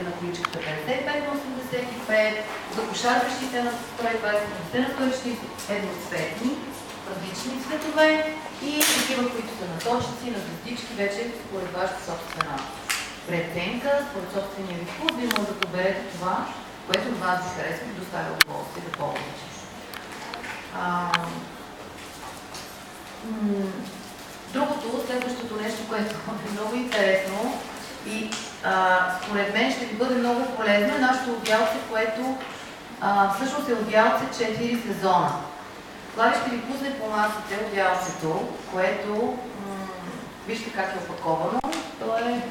на количката 55 на 85, за кошарващите на 120, на стоящи едноцветни, различни цветове и такива, които са на точници, на звездички, вече според вашата собствена преценка, според собствения ви вкус, вие може да поберете това, което на вас ви харесва и доставя удоволствие да ползвате. Другото, следващото нещо, което е много интересно и според мен ще ви бъде много полезно, е нашето одялце, което всъщност е одялце 4 сезона. Слави ще ви пусне по масата одялцето, което вижте как е опаковано. То е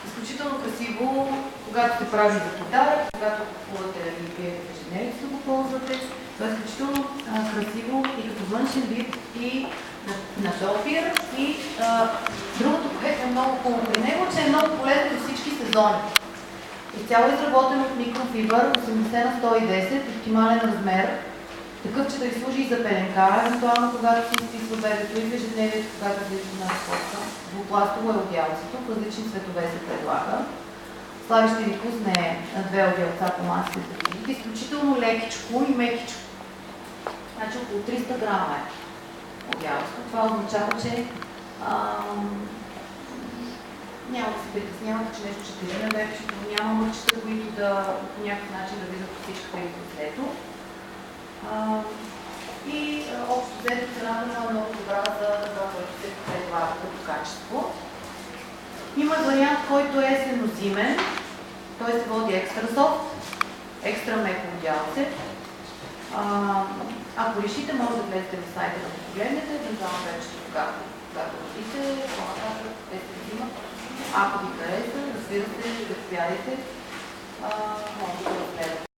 изключително красиво, когато се прави за подарък, когато купувате или пиете в ежедневието, го ползвате. То е изключително красиво и като външен вид и на допир. И другото, което е много хубаво при него, че е много полезно за всички сезони. Изцяло изработен от микрофибър, 80 на 110, оптимален размер, такъв, че да ви служи и за пеленка, евентуално когато си изписва бебето и в ежедневието, когато влиза на разходка. Двупластово е одялцето, в различни цветове се предлага. Слави ще ви пусне две одялца по масите да видите. Изключително лекичко и мекичко. Значи около 300 грама е одялцето. Това означава, че няма да се притеснявате, че нещо ще тежи на вебчето, няма мърчета, които да по някакъв начин да влизат по всичката и лицето. И общо взето цената е много добра за това, което се предлага като качество. Има вариант, който е есенно-зимен. Той се води екстра софт, екстра меко одялце. Ако решите, може да влезете в сайта да го погледнете, евентуално вече когато родите, по-нататък, те се взимат. Ако ви хареса, разбира се, заповядайте.